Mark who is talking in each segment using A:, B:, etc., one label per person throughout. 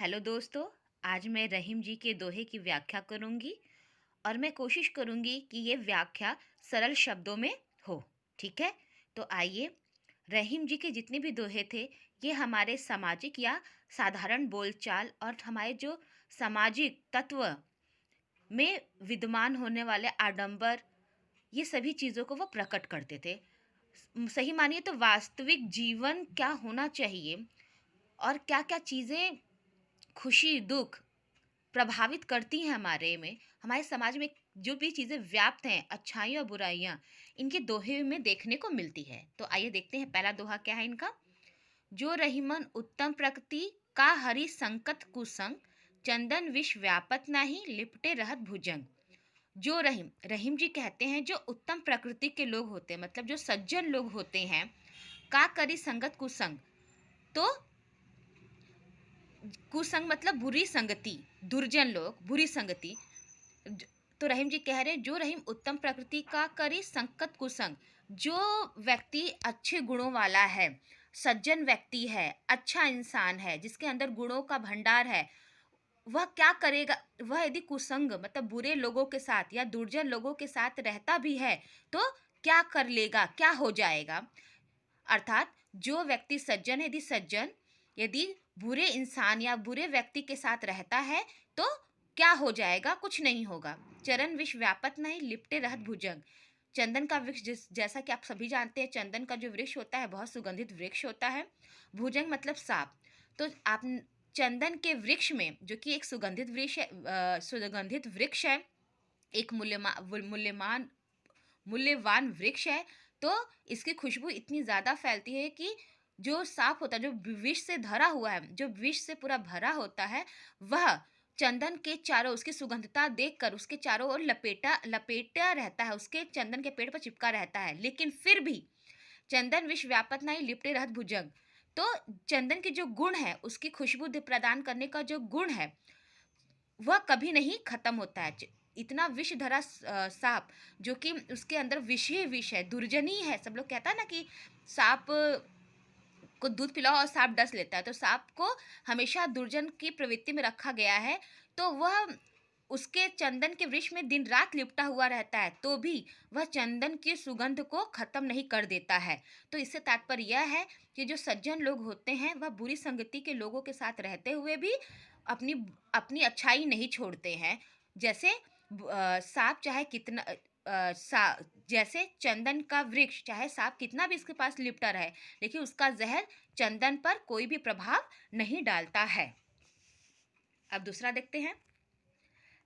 A: Hello दोस्तों। आज मैं रहीम जी के दोहे की व्याख्या करूंगी और मैं कोशिश करूंगी कि ये व्याख्या सरल शब्दों में हो। ठीक है, तो आइए। रहीम जी के जितने भी दोहे थे ये हमारे सामाजिक या साधारण बोलचाल और हमारे जो सामाजिक तत्व में विद्यमान होने वाले आडंबर, ये सभी चीज़ों को वो प्रकट करते थे। सही मानिए तो वास्तविक जीवन क्या होना चाहिए और क्या क्या चीज़ें खुशी दुख प्रभावित करती हैं हमारे समाज में जो भी चीज़ें व्याप्त हैं, अच्छाई और बुराइयाँ, इनके दोहे में देखने को मिलती है। तो आइए देखते हैं पहला दोहा क्या है इनका। जो रहीमन उत्तम प्रकृति का हरि संकट कुसंग, चंदन विष व्यापत नाही लिपटे रहत भुजंग। जो रहीम जी कहते हैं जो उत्तम प्रकृति के लोग होते हैं, मतलब जो सज्जन लोग होते हैं, का करी संगत कुसंग। तो कुसंग मतलब बुरी संगति, दुर्जन लोग, बुरी संगति। तो रहीम जी कह रहे हैं जो रहीम उत्तम प्रकृति का करे संकट कुसंग। जो व्यक्ति अच्छे गुणों वाला है, सज्जन व्यक्ति है, अच्छा इंसान है, जिसके अंदर गुणों का भंडार है, वह क्या करेगा? वह यदि कुसंग मतलब बुरे लोगों के साथ या दुर्जन लोगों के साथ रहता भी है तो क्या कर लेगा, क्या हो जाएगा? अर्थात जो व्यक्ति सज्जन है, यदि बुरे इंसान या बुरे व्यक्ति के साथ रहता है तो क्या हो जाएगा? कुछ नहीं होगा। चरण विष व्यापत नहीं लिपटे रहत भुजंग। चंदन का वृक्ष जैसा कि आप सभी जानते हैं, चंदन का जो वृक्ष होता है बहुत सुगंधित वृक्ष होता है। भुजंग मतलब सांप। तो आप चंदन के वृक्ष में, जो कि एक सुगंधित वृक्ष है, एक मूल्यमान मूल्यवान वृक्ष है, तो इसकी खुशबू इतनी ज़्यादा फैलती है कि जो सांप होता है, जो विष से धरा हुआ है, जो विष से पूरा भरा होता है, वह चंदन के चारों, उसकी सुगंधता देखकर उसके चारों ओर लपेटा लपेटा रहता है, उसके चंदन के पेड़ पर चिपका रहता है। लेकिन फिर भी चंदन विष व्यापत नहीं लिपटे रहत भुजंग। तो चंदन के जो गुण है, उसकी खुशबू प्रदान करने का जो गुण है, वह कभी नहीं खत्म होता है। इतना विष धरा सांप, जो कि उसके अंदर विष ही विष है, दुर्जनी है। सब लोग कहता है ना कि सांप को दूध पिलाओ और सांप डस लेता है, तो सांप को हमेशा दुर्जन की प्रवृत्ति में रखा गया है। तो वह उसके चंदन के वृक्ष में दिन रात लिपटा हुआ रहता है, तो भी वह चंदन की सुगंध को खत्म नहीं कर देता है। तो इससे तात्पर्य यह है कि जो सज्जन लोग होते हैं वह बुरी संगति के लोगों के साथ रहते हुए भी अपनी अपनी अच्छाई नहीं छोड़ते हैं। जैसे सांप चाहे कितना जैसे चंदन का वृक्ष चाहे सांप कितना भी इसके पास लिपटा रहे, लेकिन उसका जहर चंदन पर कोई भी प्रभाव नहीं डालता है। अब दूसरा देखते हैं।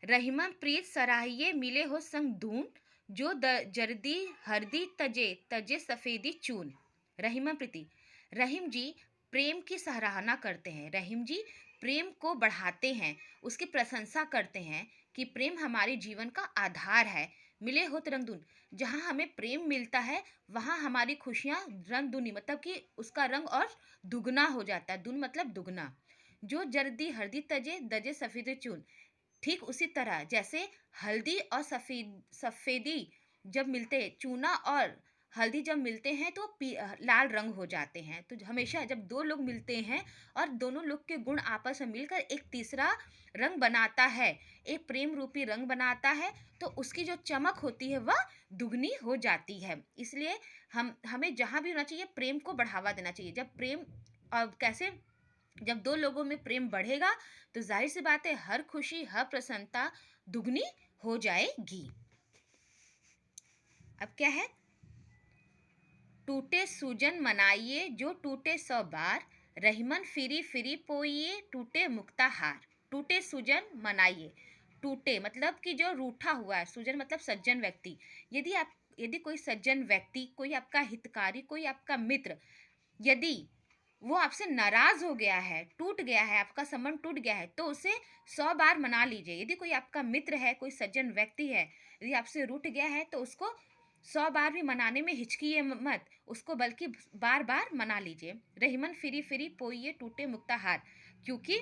A: रहीमन प्रीत सराहिए मिले हो संग धून, जो जर्दी हरदी तजे तजे सफेदी चून। रहीमन प्रीति, रहीम जी प्रेम की सराहना करते हैं। रहीम जी प्रेम को बढ़ाते हैं, उसकी प्रशंसा करते हैं कि प्रेम हमारे जीवन का आधार है। मिले हो रंगदून, जहाँ हमें प्रेम मिलता है वहाँ हमारी खुशियाँ रंग दूनी, मतलब कि उसका रंग और दुगना हो जाता है। दून मतलब दुगना। जो जर्दी हरदी तजे दजे सफेद चून, ठीक उसी तरह जैसे हल्दी और सफ़ेदी जब मिलते हैं, चूना और हल्दी जब मिलते हैं तो लाल रंग हो जाते हैं। तो हमेशा जब दो लोग मिलते हैं और दोनों लोग के गुण आपस में मिलकर एक तीसरा रंग बनाता है, एक प्रेम रूपी रंग बनाता है, तो उसकी जो चमक होती है वह दुगनी हो जाती है। इसलिए हमें जहाँ भी होना चाहिए प्रेम को बढ़ावा देना चाहिए। जब प्रेम कैसे, जब दो लोगों में प्रेम बढ़ेगा तो जाहिर सी बात है हर खुशी हर प्रसन्नता दुगनी हो जाएगी। अब क्या है। टूटे सूजन मनाइए जो टूटे 100 बार, रहीमन फिरी फिरी पोइए टूटे मुक्ता हार। टूटे सूजन मनाइए। टूटे मतलब कि जो रूठा हुआ है, सूजन मतलब सज्जन व्यक्ति। यदि कोई सज्जन व्यक्ति, कोई आपका हितकारी, कोई आपका मित्र, यदि वो आपसे नाराज हो गया है, टूट गया है, आपका संबंध टूट गया है, तो उसे 100 बार मना लीजिए। यदि कोई आपका मित्र है, कोई सज्जन व्यक्ति है, यदि आपसे रूठ गया है तो उसको 100 बार भी मनाने में हिचकिए मत, उसको बल्कि बार बार मना लीजिए। रहीमन फिरी फिरी पोइए टूटे मुक्ता हार, क्योंकि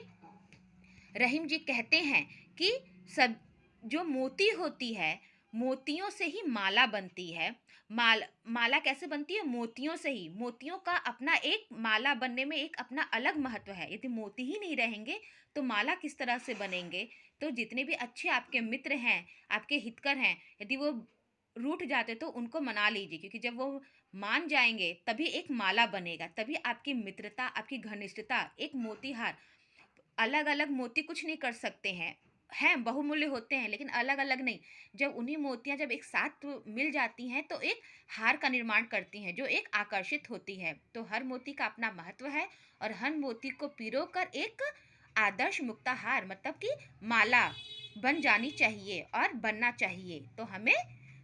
A: रहीम जी कहते हैं कि सब जो मोती होती है मोतियों से ही माला बनती है। माला कैसे बनती है? मोतियों से ही। मोतियों का अपना एक माला बनने में एक अपना अलग महत्व है। यदि मोती ही नहीं रहेंगे तो माला किस तरह से बनेंगे? तो जितने भी अच्छे आपके मित्र हैं, आपके हितकर हैं, यदि वो रूठ जाते तो उनको मना लीजिए, क्योंकि जब वो मान जाएंगे तभी एक माला बनेगा, तभी आपकी मित्रता, आपकी घनिष्ठता, एक मोतीहार। अलग अलग मोती कुछ नहीं कर सकते हैं बहुमूल्य होते हैं, लेकिन अलग अलग नहीं। जब उन्हीं मोतियां जब एक साथ मिल जाती हैं तो एक हार का निर्माण करती हैं जो एक आकर्षित होती है। तो हर मोती का अपना महत्व है, और हर मोती को पिरो कर एक आदर्श मुक्ताहार मतलब कि माला बन जानी चाहिए और बनना चाहिए। तो हमें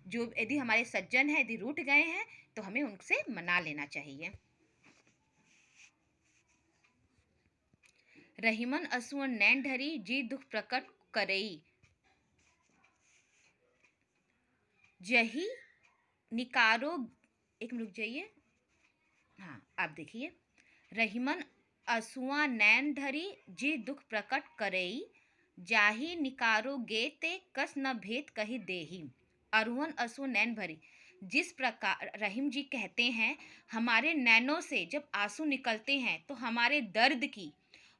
A: जो यदि हमारे सज्जन हैं, यदि रूठ गए हैं, तो हमें उनसे मना लेना चाहिए। रहीमन असुअन नैन ढरी जी दुख प्रकट करई, जही निकारो। एक मिनट रुक जाइए। हाँ, आप देखिए। रहीमन असुआ नैन ढरी जी दुख प्रकट करई, जाही निकारो गे ते कस न भेद कही देही। अरुवन असु नैन भरी। जिस प्रकार रहीम जी कहते हैं, हमारे नैनों से जब आंसू निकलते हैं तो हमारे दर्द की,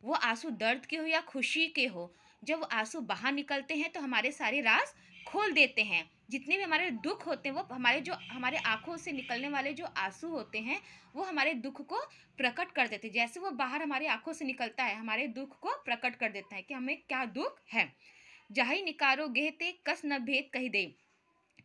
A: वो आंसू दर्द के हो या खुशी के हो, जब आंसू बाहर निकलते हैं तो हमारे सारे राज खोल देते हैं। जितने भी हमारे दुख होते हैं, वो हमारे आंखों से निकलने वाले जो आंसू होते हैं, वो हमारे दुख को प्रकट कर देते हैं। जैसे वो बाहर हमारी आंखों से निकलता है, हमारे दुख को प्रकट कर देता है कि हमें क्या दुख है। जाही निकारो गेहते कस न भेद कही दे।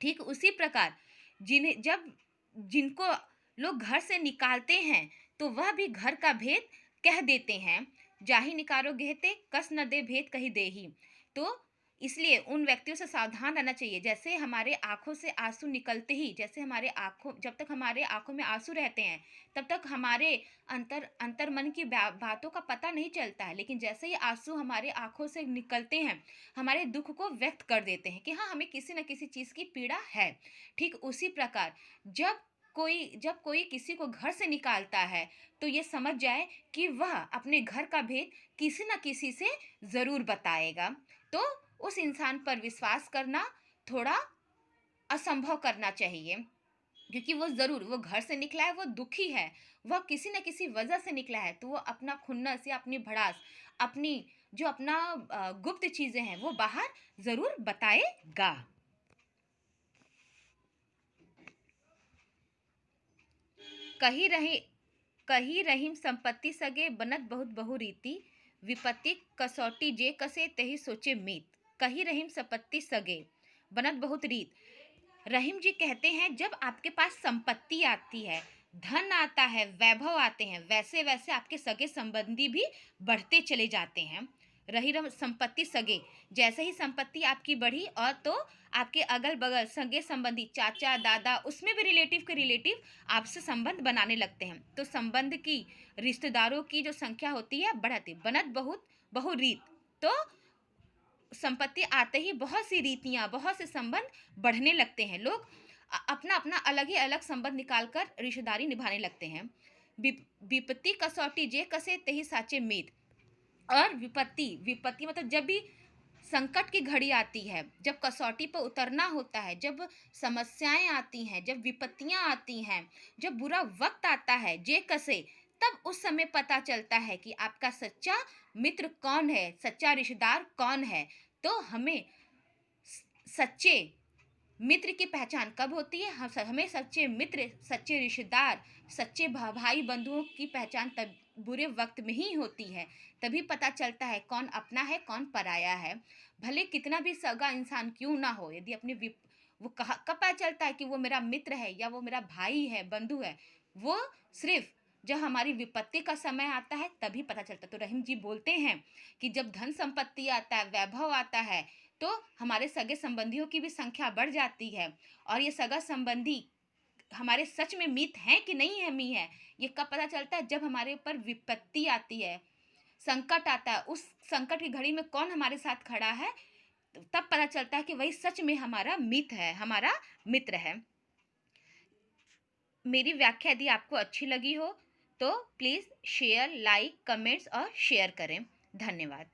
A: ठीक उसी प्रकार जिनको लोग घर से निकालते हैं तो वह भी घर का भेद कह देते हैं। जाही निकारो गेहते कस न दे भेद कही देही। तो इसलिए उन व्यक्तियों से सावधान रहना चाहिए। जैसे हमारे आंखों से आंसू निकलते ही, जैसे हमारे आंखों, जब तक हमारे आंखों में आंसू रहते हैं तब तक हमारे अंतर मन की बातों का पता नहीं चलता है, लेकिन जैसे ही आंसू हमारे आंखों से निकलते हैं, हमारे दुख को व्यक्त कर देते हैं कि हाँ, हमें किसी न किसी चीज़ की पीड़ा है। ठीक उसी प्रकार जब कोई किसी को घर से निकालता है तो ये समझ जाए कि वह अपने घर का भेद किसी न किसी से ज़रूर बताएगा। तो उस इंसान पर विश्वास करना थोड़ा असंभव करना चाहिए, क्योंकि वो ज़रूर, वो घर से निकला है, वो दुखी है, वह किसी न किसी वजह से निकला है, तो वो अपना खुन्नस या अपनी भड़ास, अपनी जो अपना गुप्त चीज़ें हैं वो बाहर ज़रूर बताएगा। कही रही कही रहीम संपत्ति सगे बनत बहुत बहु रीति, विपत्ति कसौटी जे कसे तही सोचे मीत। कही रहीम संपत्ति सगे बनत बहुत रीत। रहीम जी कहते हैं, जब आपके पास संपत्ति आती है, धन आता है, वैभव आते हैं, वैसे वैसे आपके सगे संबंधी भी बढ़ते चले जाते हैं। रही संपत्ति सगे, जैसे ही संपत्ति आपकी बढ़ी और तो आपके अगल बगल सगे संबंधी, चाचा दादा, उसमें भी रिलेटिव के रिलेटिव आपसे संबंध बनाने लगते हैं। तो संबंध की, रिश्तेदारों की जो संख्या होती है बढ़ती। बनत बहुत बहुरीत, तो संपत्ति आते ही बहुत सी रीतियां, बहुत से संबंध बढ़ने लगते हैं। लोग अपना अपना अलग ही अलग संबंध निकालकर रिश्तेदारी निभाने लगते हैं। विपत्ति कसौटी जे कसे तही साचे मीत। और विपत्ति विपत्ति मतलब जब भी संकट की घड़ी आती है, जब कसौटी पर उतरना होता है, जब समस्याएं आती हैं, जब विपत्तियां आती हैं, जब बुरा वक्त आता है, जे कसे, तब उस समय पता चलता है कि आपका सच्चा मित्र कौन है, सच्चा रिश्तेदार कौन है। तो हमें सच्चे मित्र की पहचान कब होती है? हमें सच्चे मित्र, सच्चे रिश्तेदार, सच्चे भाई बंधुओं की पहचान तब बुरे वक्त में ही होती है। तभी पता चलता है कौन अपना है, कौन पराया है। भले कितना भी सगा इंसान क्यों ना हो, यदि वो कब पता चलता है कि वो मेरा मित्र है या वो मेरा भाई है, बंधु है? वो सिर्फ जब हमारी विपत्ति का समय आता है तभी पता चलता है। तो रहीम जी बोलते हैं कि जब धन संपत्ति आता है, वैभव आता है, तो हमारे सगे संबंधियों की भी संख्या बढ़ जाती है। और ये सगा संबंधी हमारे सच में मित हैं कि नहीं है मी है, ये कब पता चलता है? जब हमारे ऊपर विपत्ति आती है, संकट आता है, उस संकट की घड़ी में कौन हमारे साथ खड़ा है, तब पता चलता है कि वही सच में हमारा मित है, हमारा मित्र है। मेरी व्याख्या यदि आपको अच्छी लगी हो तो प्लीज़ शेयर, लाइक, कमेंट्स और शेयर करें। धन्यवाद।